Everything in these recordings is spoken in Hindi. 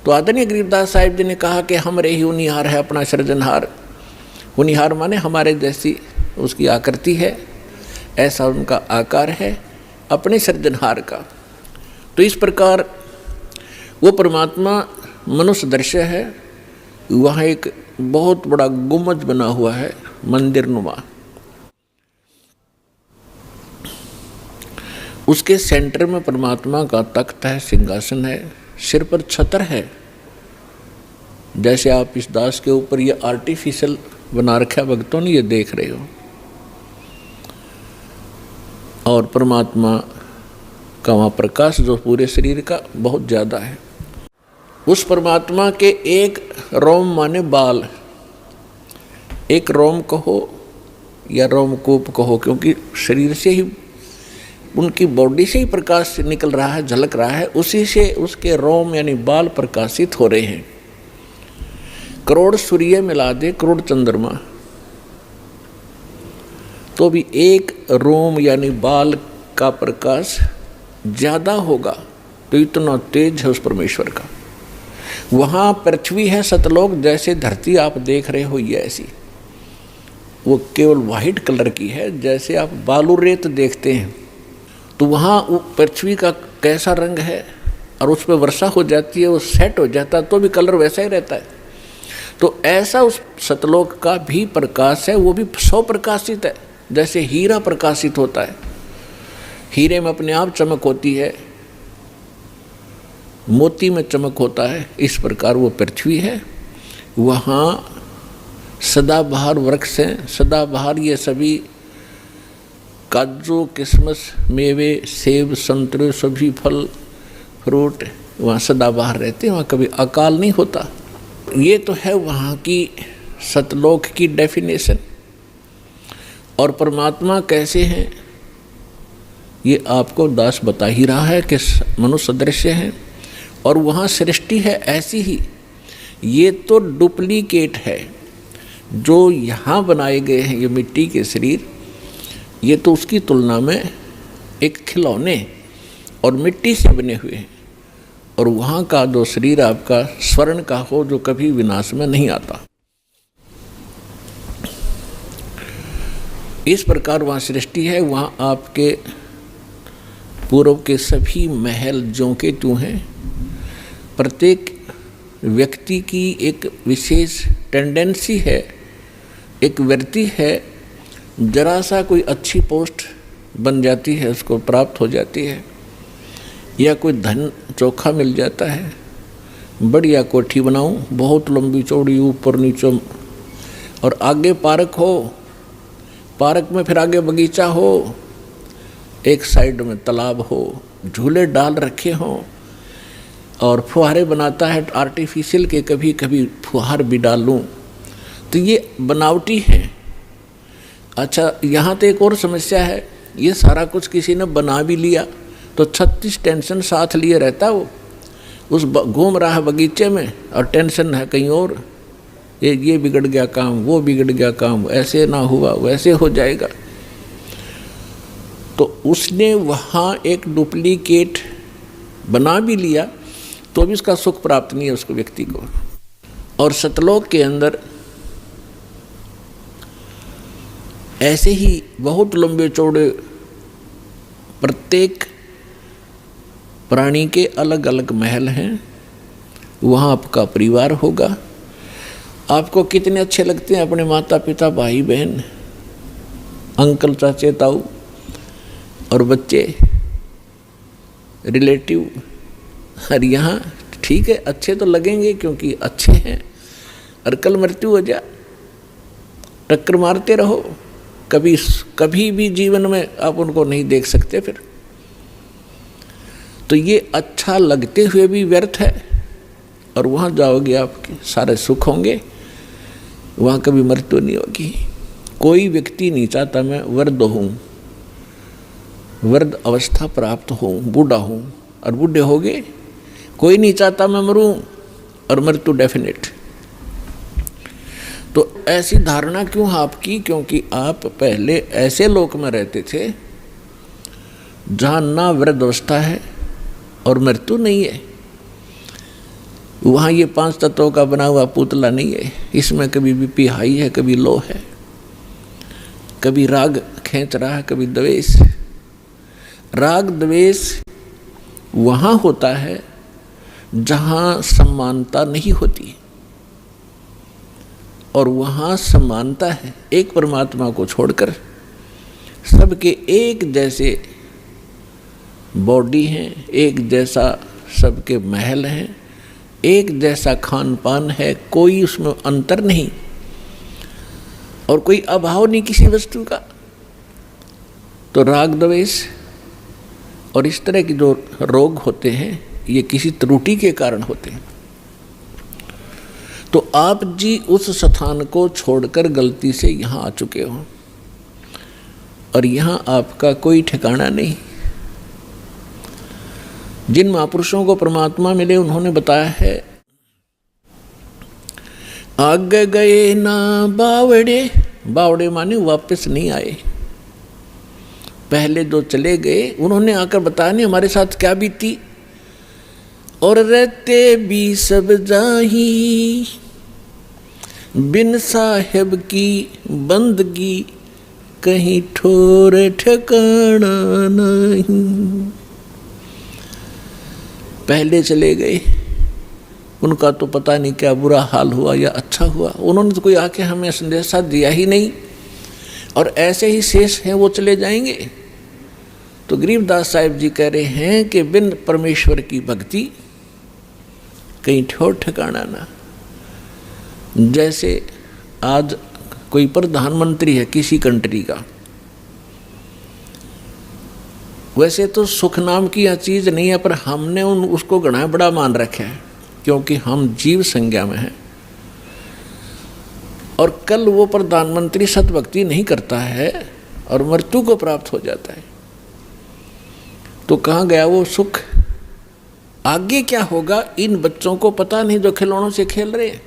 तो आदरणीय गरीबदास साहिब जी ने कहा कि हमरे ही हुनिहार है अपना सृजनहार। हुनिहार माने हमारे जैसी उसकी आकृति है, ऐसा उनका आकार है अपने सृजनहार का। तो इस प्रकार वो परमात्मा मनुष्य दृश्य है। वहाँ एक बहुत बड़ा गुम्बद बना हुआ है मंदिर नुमा, उसके सेंटर में परमात्मा का तख्त है, सिंहासन है, सिर पर छत्र है। जैसे आप इस दास के ऊपर ये आर्टिफिशियल बना रखा है भक्तों ने, ये देख रहे हो। और परमात्मा का वहाँ प्रकाश जो पूरे शरीर का बहुत ज़्यादा है। उस परमात्मा के एक रोम माने बाल, एक रोम कहो या रोमकूप कहो, क्योंकि शरीर से ही उनकी बॉडी से ही प्रकाश निकल रहा है, झलक रहा है, उसी से उसके रोम यानी बाल प्रकाशित हो रहे हैं। करोड़ सूर्य मिला दे, करोड़ चंद्रमा, तो भी एक रोम यानी बाल का प्रकाश ज़्यादा होगा। तो इतना तेज है उस परमेश्वर का। वहाँ पृथ्वी है सतलोक, जैसे धरती आप देख रहे हो ये ऐसी, वो केवल वाइट कलर की है, जैसे आप बालू रेत देखते हैं। तो वहाँ वो पृथ्वी का कैसा रंग है, और उस पर वर्षा हो जाती है, वो सेट हो जाता है तो भी कलर वैसा ही रहता है। तो ऐसा उस सतलोक का भी प्रकाश है, वो भी सौ प्रकाशित है, जैसे हीरा प्रकाशित होता है। हीरे में अपने आप चमक होती है, मोती में चमक होता है, इस प्रकार वो पृथ्वी है। वहाँ सदाबहार वृक्ष हैं, सदाबहार ये सभी काजू, किशमिश, मेवे, सेब, संतरे, सभी फल फ्रूट वहाँ सदाबहार रहते हैं, वहाँ कभी अकाल नहीं होता। ये तो है वहाँ की सतलोक की डेफिनेशन। और परमात्मा कैसे हैं ये आपको दास बता ही रहा है कि मनुष्य दृश्य है, और वहाँ सृष्टि है ऐसी ही। ये तो डुप्लीकेट है जो यहाँ बनाए गए हैं, ये मिट्टी के शरीर, ये तो उसकी तुलना में एक खिलौने और मिट्टी से बने हुए हैं। और वहाँ का जो शरीर आपका स्वर्ण का हो, जो कभी विनाश में नहीं आता। इस प्रकार वहाँ सृष्टि है। वहाँ आपके पूर्व के सभी महल ज्यों के त्यों हैं। प्रत्येक व्यक्ति की एक विशेष टेंडेंसी है, एक वृत्ति है, जरा सा कोई अच्छी पोस्ट बन जाती है, उसको प्राप्त हो जाती है, या कोई धन चोखा मिल जाता है, बढ़िया कोठी बनाऊं, बहुत लंबी चौड़ी, ऊपर नीचे, और आगे पार्क हो, पार्क में फिर आगे बगीचा हो, एक साइड में तालाब हो, झूले डाल रखे हों, और फुहारे बनाता है आर्टिफिशियल के, कभी कभी फुहार भी डाल लूँ, तो ये बनावटी है। अच्छा, यहाँ तो एक और समस्या है, ये सारा कुछ किसी ने बना भी लिया तो 36 टेंशन साथ लिए रहता, वो उस घूम रहा है बगीचे में, और टेंशन है कहीं और, ये बिगड़ गया काम, वो बिगड़ गया काम, ऐसे ना हुआ वैसे हो जाएगा। तो उसने वहाँ एक डुप्लीकेट बना भी लिया तो भी उसका सुख प्राप्त नहीं है उसको, व्यक्ति को। और सतलोक के अंदर ऐसे ही बहुत लंबे चौड़े, प्रत्येक प्राणी के अलग अलग महल हैं। वहाँ आपका परिवार होगा। आपको कितने अच्छे लगते हैं अपने माता पिता, भाई बहन, अंकल, चाचे, ताऊ और बच्चे, रिलेटिव। और यहाँ ठीक है, अच्छे तो लगेंगे क्योंकि अच्छे हैं, और कल मृत्यु हो जा, टक्कर मारते रहो, कभी भी जीवन में आप उनको नहीं देख सकते फिर। तो ये अच्छा लगते हुए भी व्यर्थ है। और वहाँ जाओगे आपके सारे सुख होंगे, वहाँ कभी मृत्यु नहीं होगी। कोई व्यक्ति नहीं चाहता मैं वृद्ध हूँ, वृद्ध अवस्था प्राप्त हूँ, बूढ़ा हूँ, और बूढ़े हो गए। कोई नहीं चाहता मैं मरूँ, और मृत्यु डेफिनेट। तो ऐसी धारणा क्यों आपकी? क्योंकि आप पहले ऐसे लोक में रहते थे जहाँ ना वृद्ध अवस्था है और मृत्यु नहीं है। वहाँ ये 5 तत्वों का बना हुआ पुतला नहीं है। इसमें कभी बीपी हाई है, कभी लो है, कभी राग खींच रहा है, कभी द्वेष। राग द्वेष वहाँ होता है जहाँ समानता नहीं होती, और वहाँ समानता है। एक परमात्मा को छोड़कर सबके एक जैसे बॉडी हैं, एक जैसा सबके महल हैं, एक जैसा खान पान है, कोई उसमें अंतर नहीं और कोई अभाव नहीं किसी वस्तु का। तो राग द्वेष और इस तरह के जो रोग होते हैं ये किसी त्रुटि के कारण होते हैं। तो आप जी उस स्थान को छोड़कर गलती से यहाँ आ चुके हो और यहाँ आपका कोई ठिकाना नहीं। जिन महापुरुषों को परमात्मा मिले उन्होंने बताया है, आगे गए ना बावड़े। बावड़े माने वापस नहीं आए। पहले जो चले गए उन्होंने आकर बताया नहीं हमारे साथ क्या बीती। और रहते भी सब जाही, बिन साहेब की बंदगी कहीं ठोर ठिकाना नहीं। पहले चले गए, उनका तो पता नहीं क्या बुरा हाल हुआ या अच्छा हुआ, उन्होंने तो कोई आके हमें संदेशा दिया ही नहीं और ऐसे ही शेष हैं, वो चले जाएंगे। तो गरीबदास साहिब जी कह रहे हैं कि बिन परमेश्वर की भक्ति कहीं ठोर ठिकाना ना। जैसे आज कोई प्रधानमंत्री है किसी कंट्री का, वैसे तो सुख नाम की यह चीज़ नहीं है, पर हमने उसको घना बड़ा मान रखा है क्योंकि हम जीव संज्ञा में हैं। और कल वो प्रधानमंत्री सतभक्ति नहीं करता है और मृत्यु को प्राप्त हो जाता है, तो कहाँ गया वो सुख? आगे क्या होगा इन बच्चों को पता नहीं जो खिलौनों से खेल रहे हैं।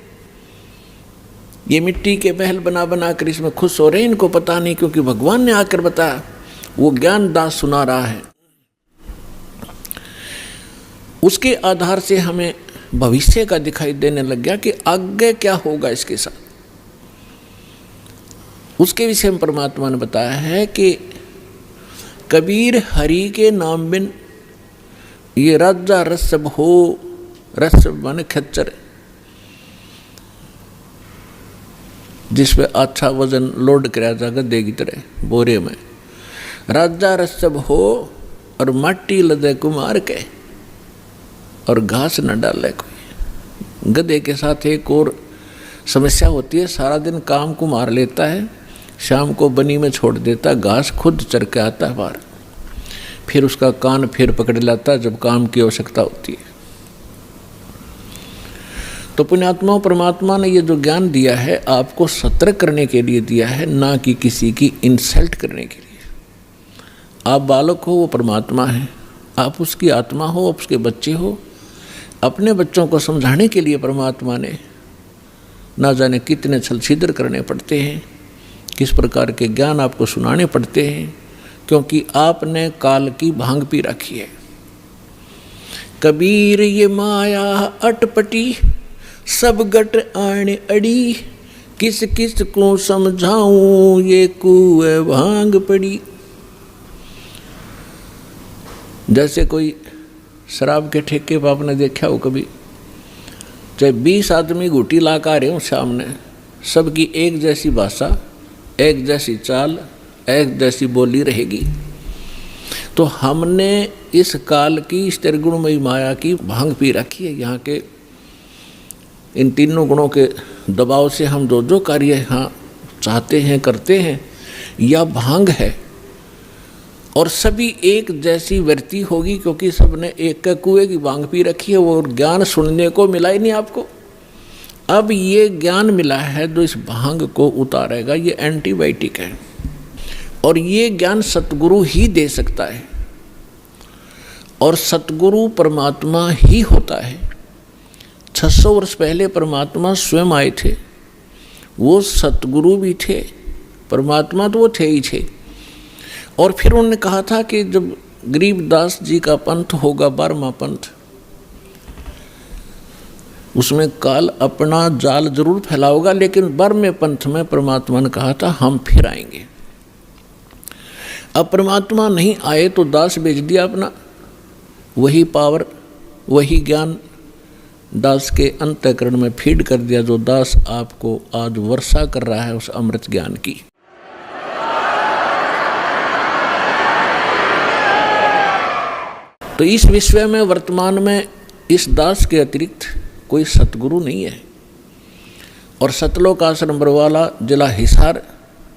ये मिट्टी के महल बना बना कर इसमें खुश हो रहे हैं, इनको पता नहीं क्योंकि भगवान ने आकर बताया। वो ज्ञान दास सुना रहा है, उसके आधार से हमें भविष्य का दिखाई देने लग गया कि आगे क्या होगा इसके साथ। उसके विषय में परमात्मा ने बताया है कि कबीर हरि के नाम बिन ये राजा रसब हो। रसब माने खच्चर, जिसपे अच्छा वजन लोड कराया जाएगा देगी तरह बोरे में। राजा रसब हो और माटी लदे कुमार के और घास न डाले कोई। गधे के साथ एक और समस्या होती है, सारा दिन काम को मार लेता है, शाम को बनी में छोड़ देता, घास खुद चर के आता है बाहर, फिर उसका कान फिर पकड़ लाता जब काम की आवश्यकता होती है। तो पुण्यात्मा परमात्मा ने ये जो ज्ञान दिया है आपको सतर्क करने के लिए दिया है, ना कि किसी की इंसल्ट करने के लिए। आप बालक हो वो परमात्मा है, आप उसकी आत्मा हो, आप उसके बच्चे हो। अपने बच्चों को समझाने के लिए परमात्मा ने ना जाने कितने छल छिद्र करने पड़ते हैं, किस प्रकार के ज्ञान आपको सुनाने पड़ते हैं, क्योंकि आपने काल की भांग पी रखी है। कबीर ये माया अटपटी सब गट आने अड़ी, किस किस को समझाऊं ये कुए भांग पड़ी। जैसे कोई शराब के ठेके पर आपने देखा हो कभी, चाहे 20 आदमी घूटी ला कर आ रहे हो सामने, सबकी एक जैसी भाषा, एक जैसी चाल, एक जैसी बोली रहेगी। तो हमने इस काल की इस त्रिगुणमयी माया की भांग पी रखी है। यहाँ के इन तीनों गुणों के दबाव से हम जो जो कार्य यहाँ चाहते हैं करते हैं, यह भांग है। और सभी एक जैसी वृत्ति होगी क्योंकि सबने एक का कुएं की भांग पी रखी है। वो ज्ञान सुनने को मिला ही नहीं आपको। अब ये ज्ञान मिला है जो इस भांग को उतारेगा, ये एंटीबायोटिक है और ये ज्ञान सतगुरु ही दे सकता है। और सतगुरु परमात्मा ही होता है। 600 वर्ष पहले परमात्मा स्वयं आए थे, वो सतगुरु भी थे, परमात्मा तो वो थे ही थे। और फिर उन्होंने कहा था कि जब गरीबदास जी का पंथ होगा 12वां पंथ, उसमें काल अपना जाल जरूर फैलाओगा, लेकिन बर्मे पंथ में परमात्मा ने कहा था हम फिर आएंगे। अब परमात्मा नहीं आए तो दास बेच दिया अपना, वही पावर वही ज्ञान दास के अंतःकरण में फीड कर दिया, जो दास आपको आज वर्षा कर रहा है उस अमृत ज्ञान की। तो इस विश्व में वर्तमान में इस दास के अतिरिक्त कोई सतगुरु नहीं है, और सतलोक आश्रम बरवाला जिला हिसार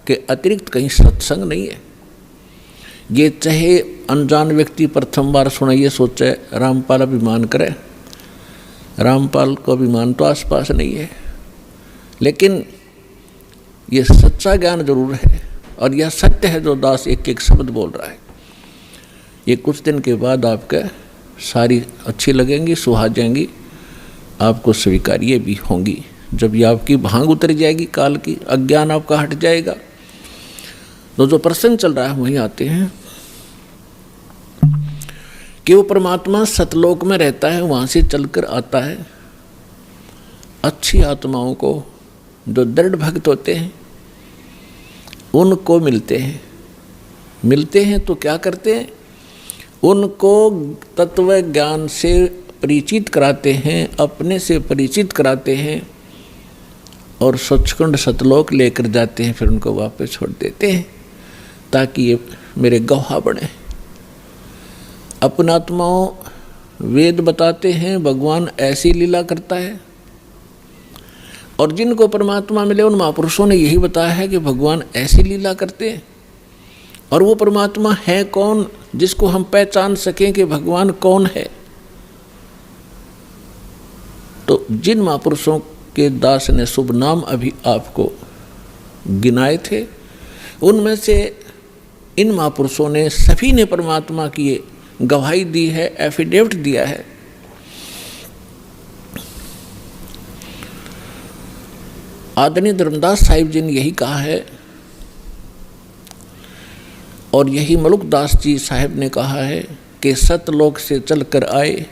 के अतिरिक्त कहीं सत्संग नहीं है। ये चाहे अनजान व्यक्ति प्रथम बार सुनाइए सोचे रामपाल अभिमान करे, रामपाल को अभिमान तो आसपास नहीं है, लेकिन ये सच्चा ज्ञान जरूर है और यह सत्य है जो दास एक एक शब्द बोल रहा है। ये कुछ दिन के बाद आपके सारी अच्छी लगेंगी, सुहा जाएंगी, आपको स्वीकार्य भी होंगी। जब ये आपकी भांग उतर जाएगी काल की, अज्ञान आपका हट जाएगा, तो जो प्रसंग चल रहा है वहीं आते हैं कि वो परमात्मा सतलोक में रहता है, वहाँ से चलकर आता है। अच्छी आत्माओं को जो दृढ़ भक्त होते हैं उनको मिलते हैं तो क्या करते हैं, उनको तत्व ज्ञान से परिचित कराते हैं, अपने से परिचित कराते हैं और सचखंड सतलोक लेकर जाते हैं, फिर उनको वापस छोड़ देते हैं ताकि ये मेरे गवाह बने। अपना आत्माओं वेद बताते हैं भगवान ऐसी लीला करता है, और जिनको परमात्मा मिले उन महापुरुषों ने यही बताया है कि भगवान ऐसी लीला करते हैं। और वो परमात्मा है कौन जिसको हम पहचान सकें कि भगवान कौन है। तो जिन महापुरुषों के दास ने शुभ नाम अभी आपको गिनाए थे, उनमें से इन महापुरुषों ने सभी ने परमात्मा की ये गवाही दी है, एफिडेविट दिया है। आदरणीय धर्मदास साहिब जी ने यही कहा है, और यही मलुकदास जी साहिब ने कहा है कि सतलोक से चलकर आए,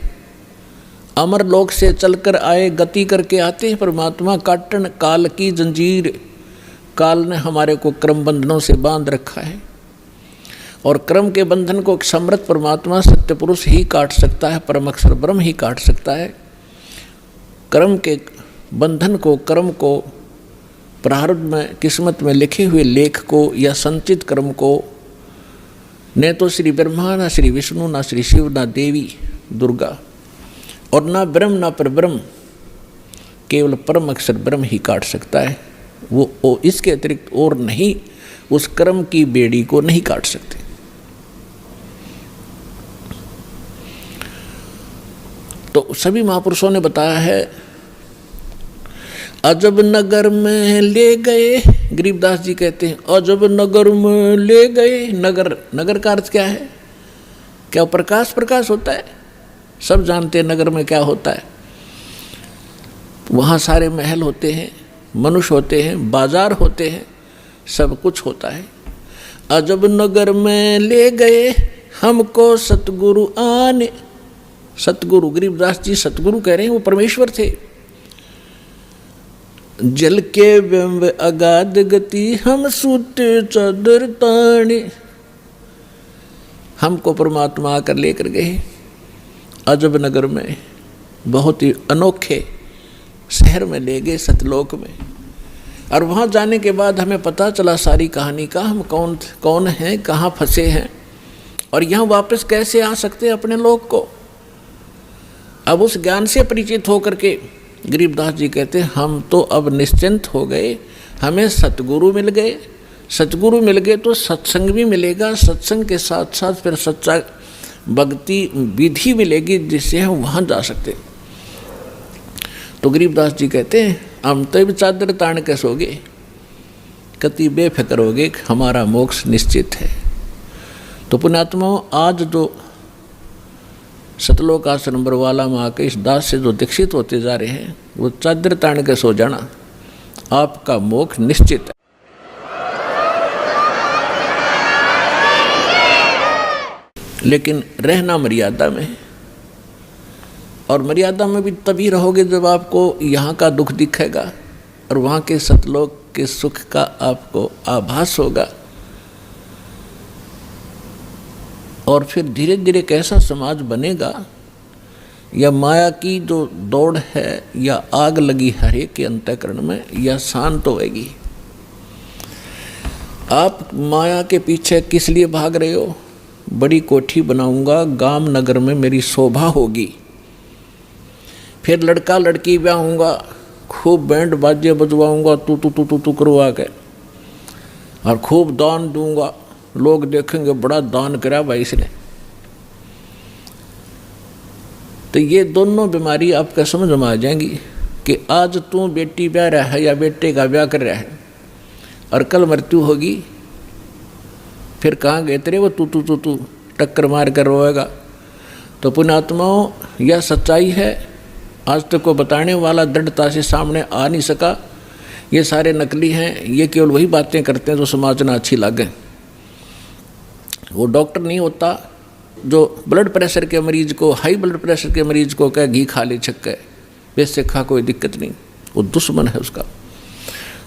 अमर लोक से चलकर आए, गति करके आते हैं परमात्मा। काटन काल की जंजीर, काल ने हमारे को क्रम बंधनों से बांध रखा है, और क्रम के बंधन को समर्थ परमात्मा सत्य पुरुष ही काट सकता है, परम अक्षर ब्रह्म ही काट सकता है। क्रम के बंधन को, कर्म को, प्रारब्ध में किस्मत में लिखे हुए लेख को या संचित कर्म को न तो श्री ब्रह्मा, ना श्री विष्णु, ना श्री शिव, ना देवी दुर्गा, और ना ब्रह्म ना परब्रह्म, केवल परम अक्षर ब्रह्म ही काट सकता है। वो इसके अतिरिक्त और नहीं उस कर्म की बेड़ी को नहीं काट सकते। तो सभी महापुरुषों ने बताया है। अजब नगर में ले गए, गरीबदास जी कहते हैं अजब नगर में ले गए। नगर का अर्थ क्या है? क्या प्रकाश होता है? सब जानते हैं नगर में क्या होता है। वहाँ सारे महल होते हैं, मनुष्य होते हैं, बाजार होते हैं, सब कुछ होता है। अजब नगर में ले गए हमको सतगुरु आने। सतगुरु गरीबदास जी सतगुरु कह रहे हैं, वो परमेश्वर थे। जल के बिंब अगाध गति हम सूते चादर ताने। हमको परमात्मा आकर लेकर गए अजब नगर में, बहुत ही अनोखे शहर में ले गए, सतलोक में। और वहाँ जाने के बाद हमें पता चला सारी कहानी का, हम कौन हैं, कहाँ फंसे हैं और यहाँ वापस कैसे आ सकते हैं अपने लोक को। अब उस ज्ञान से परिचित होकर के गरीबदास जी कहते हैं हम तो अब निश्चिंत हो गए, हमें सतगुरु मिल गए। सतगुरु मिल गए तो सत्संग भी मिलेगा, सत्संग के साथ साथ फिर सच्चा भक्ति विधि मिलेगी जिससे हम वहाँ जा सकते। तो गरीबदास जी कहते हैं हम तो भी चादर तान के सोगे, कति बेफिक्र होगे, हमारा मोक्ष निश्चित है। तो पुण्यात्माओं, आज जो सतलोक आश्रम बरवाला में आके इस दास से जो दीक्षित होते जा रहे हैं, वो चादर तान के सो जाना, आपका मोक्ष निश्चित है। लेकिन रहना मर्यादा में, और मर्यादा में भी तभी रहोगे जब आपको यहाँ का दुख दिखेगा और वहाँ के सतलोक के सुख का आपको आभास होगा। और फिर धीरे धीरे कैसा समाज बनेगा, या माया की जो दौड़ है या आग लगी हरे के अंतःकरण में, या शांत होएगी। आप माया के पीछे किस लिए भाग रहे हो? बड़ी कोठी बनाऊंगा, गांव नगर में मेरी शोभा होगी, फिर लड़का लड़की ब्याहूंगा, खूब बैंड बाजे बजवाऊंगा, तू तू तू तू तू करवा के, और खूब दान दूंगा, लोग देखेंगे बड़ा दान करा भाई इसने। तो ये दोनों बीमारी आपका समझ में आ जाएंगी कि आज तू बेटी ब्याह रहा है या बेटे का ब्याह कर रहा है और कल मृत्यु होगी, फिर कहाँ गए तेरे वो तू तू तू तू टक्कर मार कर रोएगा। तो पुण्यात्माओं, यह सच्चाई है। आज तक को बताने वाला दृढ़ता से सामने आ नहीं सका। ये सारे नकली हैं, ये केवल वही बातें करते हैं जो समाज में अच्छी लगे। वो डॉक्टर नहीं होता जो ब्लड प्रेशर के मरीज को, हाई ब्लड प्रेशर के मरीज को कह घी खा ले छक्के, वैसे खा कोई दिक्कत नहीं, वो दुश्मन है उसका।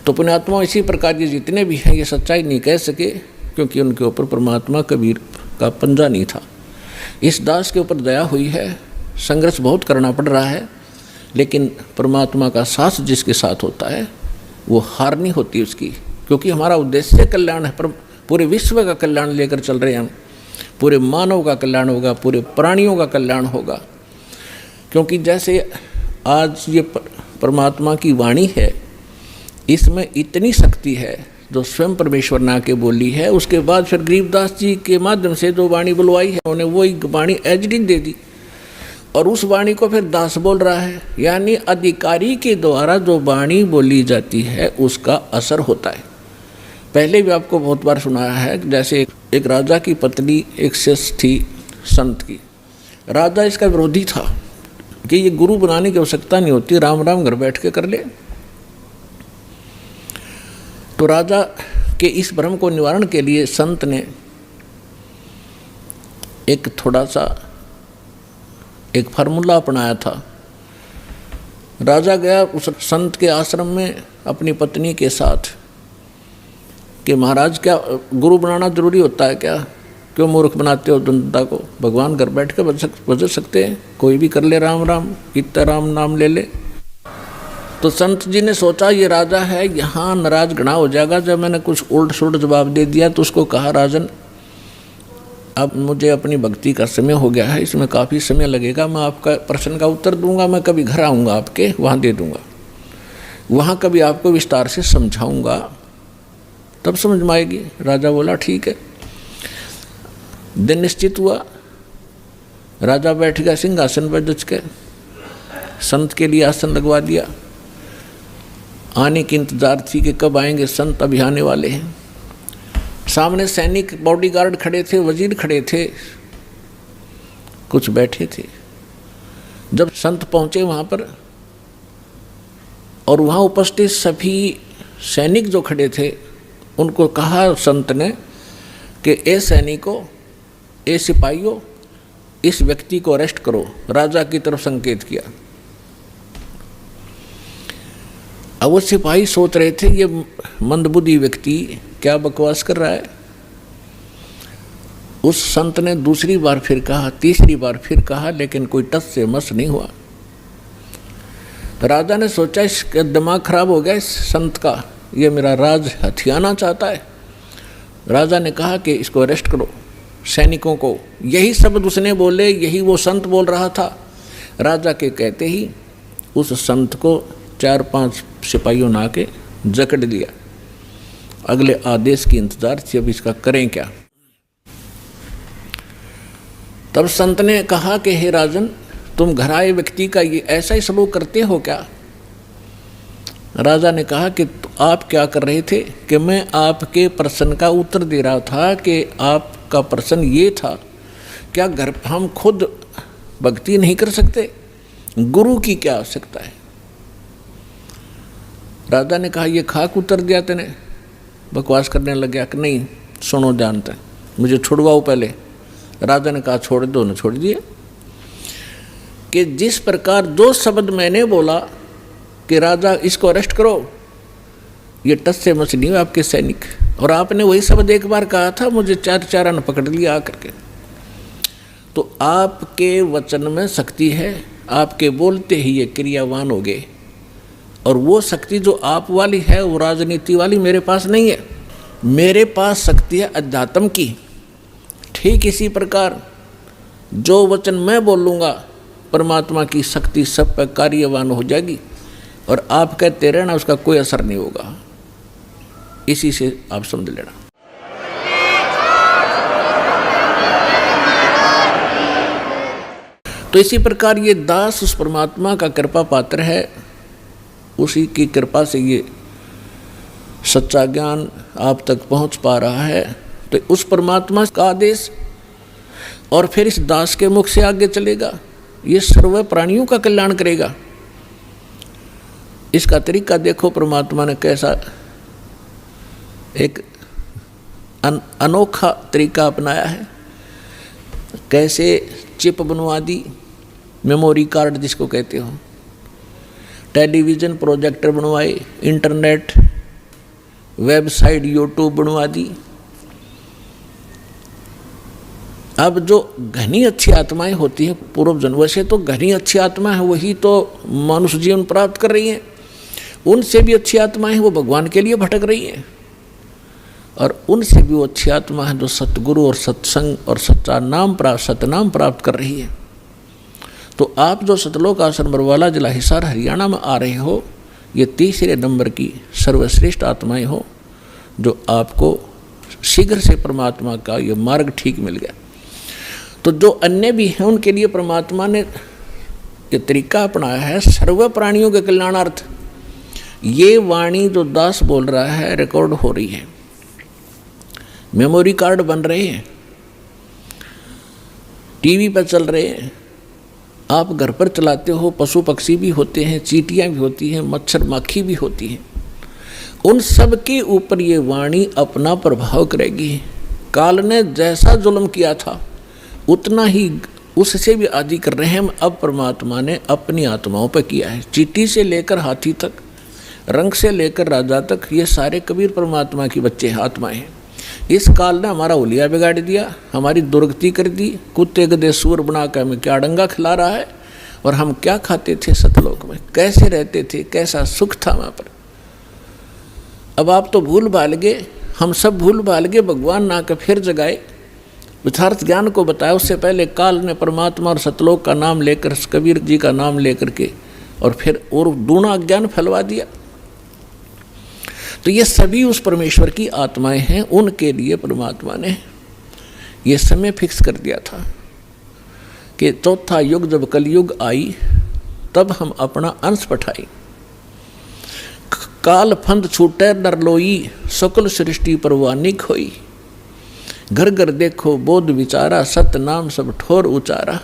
तो पुण्यात्मा इसी प्रकार के जितने भी हैं ये सच्चाई नहीं कह सके, क्योंकि उनके ऊपर परमात्मा कबीर का पंजा नहीं था। इस दास के ऊपर दया हुई है, संघर्ष बहुत करना पड़ रहा है, लेकिन परमात्मा का साथ जिसके साथ होता है वो हार नहीं होती उसकी, क्योंकि हमारा उद्देश्य कल्याण है। पर पूरे विश्व का कल्याण लेकर चल रहे हैं हम, पूरे मानव का कल्याण होगा, पूरे प्राणियों का कल्याण होगा। क्योंकि जैसे आज ये परमात्मा की वाणी है, इसमें इतनी शक्ति है जो स्वयं परमेश्वर ने आके बोली है। उसके बाद फिर गरीबदास जी के माध्यम से जो वाणी बुलवाई है उन्होंने वही वाणी एजडी दे दी, और उस वाणी को फिर दास बोल रहा है। यानी अधिकारी के द्वारा जो वाणी बोली जाती है उसका असर होता है। पहले भी आपको बहुत बार सुनाया है, जैसे एक राजा की पत्नी एक शिष्य थी संत की। राजा इसका विरोधी था कि ये गुरु बनाने की आवश्यकता नहीं होती, राम राम घर बैठ के कर ले। तो राजा के इस भ्रम को निवारण के लिए संत ने एक थोड़ा सा एक फार्मूला अपनाया था। राजा गया उस संत के आश्रम में अपनी पत्नी के साथ कि महाराज क्या गुरु बनाना जरूरी होता है क्या? क्यों मूर्ख बनाते हो जनता को? भगवान घर बैठ के बज सकते हैं, कोई भी कर ले राम राम, इतना राम नाम ले ले। तो संत जी ने सोचा ये राजा है, यहाँ नाराज घना हो जाएगा। जब मैंने कुछ उल्ट सुल्ट जवाब दे दिया तो उसको कहा, राजन अब मुझे अपनी भक्ति का समय हो गया है, इसमें काफ़ी समय लगेगा, मैं आपका प्रश्न का उत्तर दूंगा, मैं कभी घर आऊँगा आपके वहाँ दे दूंगा, वहाँ कभी आपको विस्तार से समझाऊँगा, तब समझ में आएगी। राजा बोला ठीक है। दिन निश्चित हुआ, राजा बैठ गया सिंहासन पर जच के, संत के लिए आसन लगवा दिया। आने की इंतजार थी कि कब आएंगे संत, अभी आने वाले हैं। सामने सैनिक बॉडीगार्ड खड़े थे, वजीर खड़े थे, कुछ बैठे थे। जब संत पहुंचे वहां पर और वहां उपस्थित सभी सैनिक जो खड़े थे उनको कहा संत ने कि ए सैनिकों, ए सिपाहियों, इस व्यक्ति को अरेस्ट करो। राजा की तरफ संकेत किया। अब वो सिपाही सोच रहे थे ये मंदबुद्धि व्यक्ति क्या बकवास कर रहा है। उस संत ने दूसरी बार फिर कहा, तीसरी बार फिर कहा, लेकिन कोई टस से मस नहीं हुआ। राजा ने सोचा इसका दिमाग खराब हो गया इस संत का, ये मेरा राज हथियाना चाहता है। राजा ने कहा कि इसको अरेस्ट करो, सैनिकों को। यही शब्द उसने बोले, यही वो संत बोल रहा था। राजा के कहते ही उस संत को 4-5 सिपाहियों ने आके जकड़ लिया। अगले आदेश की इंतजार थी, अब इसका करें क्या। तब संत ने कहा कि हे राजन, तुम घर आए व्यक्ति का ये ऐसा ही सलूक करते हो क्या? राजा ने कहा कि आप क्या कर रहे थे? कि मैं आपके प्रश्न का उत्तर दे रहा था कि आपका प्रश्न ये था, क्या घर हम खुद भक्ति नहीं कर सकते? गुरु की क्या आवश्यकता है? राजा ने कहा ये खाक उत्तर दिया तेने। बकवास करने लग गया कि नहीं सुनो जानते, मुझे छुड़वाओ पहले। राजा ने कहा छोड़ दो, न छोड़ दिए। कि जिस प्रकार जो शब्द मैंने बोला कि राजा इसको अरेस्ट करो, ये टस से मस नहीं हुए आपके सैनिक, और आपने वही शब्द एक बार कहा था, मुझे चार ने पकड़ लिया आकर के। तो आपके वचन में शक्ति है, आपके बोलते ही ये क्रियावान हो गए, और वो शक्ति जो आप वाली है वो राजनीति वाली मेरे पास नहीं है। मेरे पास शक्ति है अध्यात्म की। ठीक इसी प्रकार जो वचन मैं बोलूँगा परमात्मा की शक्ति सब पर कार्यवान हो जाएगी, और आप कहते रहना उसका कोई असर नहीं होगा। इसी से आप समझ लेना। तो इसी प्रकार ये दास उस परमात्मा का कृपा पात्र है, उसी की कृपा से ये सच्चा ज्ञान आप तक पहुंच पा रहा है। तो उस परमात्मा का आदेश और फिर इस दास के मुख से आगे चलेगा, ये सर्व प्राणियों का कल्याण करेगा। इसका तरीका देखो, परमात्मा ने कैसा एक अनोखा तरीका अपनाया है। कैसे चिप बनवा दी, मेमोरी कार्ड जिसको कहते हो, टेलीविज़न प्रोजेक्टर बनवाए, इंटरनेट वेबसाइट यूट्यूब बनवा दी। अब जो घनी अच्छी आत्माएं होती हैं पूर्व जन्म से, तो घनी अच्छी आत्मा है वही तो मनुष्य जीवन प्राप्त कर रही हैं। उनसे भी अच्छी आत्माएं वो भगवान के लिए भटक रही हैं, और उनसे भी वो अच्छी आत्मा है जो सतगुरु और सत्संग और सच्चा नाम प्राप्त सतनाम प्राप्त कर रही है। तो आप जो सतलोक आश्रम बरवाला जिला हिसार हरियाणा में आ रहे हो, ये तीसरे नंबर की सर्वश्रेष्ठ आत्माएं हो, जो आपको शीघ्र से परमात्मा का ये मार्ग ठीक मिल गया। तो जो अन्य भी हैं उनके लिए परमात्मा ने ये तरीका अपनाया है सर्व प्राणियों के कल्याणार्थ। ये वाणी जो दास बोल रहा है रिकॉर्ड हो रही है, मेमोरी कार्ड बन रहे हैं, टीवी पर चल रहे हैं, आप घर पर चलाते हो, पशु पक्षी भी होते हैं, चींटियाँ भी होती हैं, मच्छर माखी भी होती हैं, उन सब के ऊपर ये वाणी अपना प्रभाव करेगी। काल ने जैसा जुल्म किया था उतना ही उससे भी अधिक रहम अब परमात्मा ने अपनी आत्माओं पर किया है। चींटी से लेकर हाथी तक, रंग से लेकर राजा तक, ये सारे कबीर परमात्मा की बच्चे आत्माएं हैं। इस काल ने हमारा हुलिया बिगाड़ दिया, हमारी दुर्गति कर दी, कुत्ते गधे सूर बना कर हमें क्या डंगा खिला रहा है, और हम क्या खाते थे सतलोक में, कैसे रहते थे, कैसा सुख था वहाँ पर। अब आप तो भूल भाल गए, हम सब भूल भाल गए, भगवान ना कर फिर जगाए, यथार्थ ज्ञान को बताया। उससे पहले काल ने परमात्मा और सतलोक का नाम लेकर, कबीर जी का नाम लेकर के, और फिर और दूना ज्ञान फैलवा दिया। तो ये सभी उस परमेश्वर की आत्माएं हैं, उनके लिए परमात्मा ने ये समय फिक्स कर दिया था कि चौथा युग जब कलयुग आई तब हम अपना अंश पठाई। काल फंद छूटे नर लोई, सकल सृष्टि परवानी खोई। घर घर देखो बोध विचारा, सत नाम सब ठोर उचारा।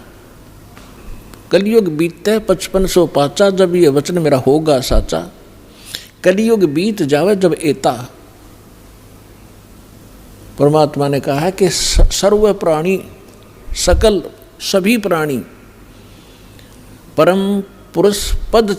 कलयुग बीते 5500 पाचा, जब ये वचन मेरा होगा साचा। कलयुग बीत जावे जब एता। परमात्मा ने कहा है कि सर्व प्राणी, सकल सभी प्राणी परम पुरुष पद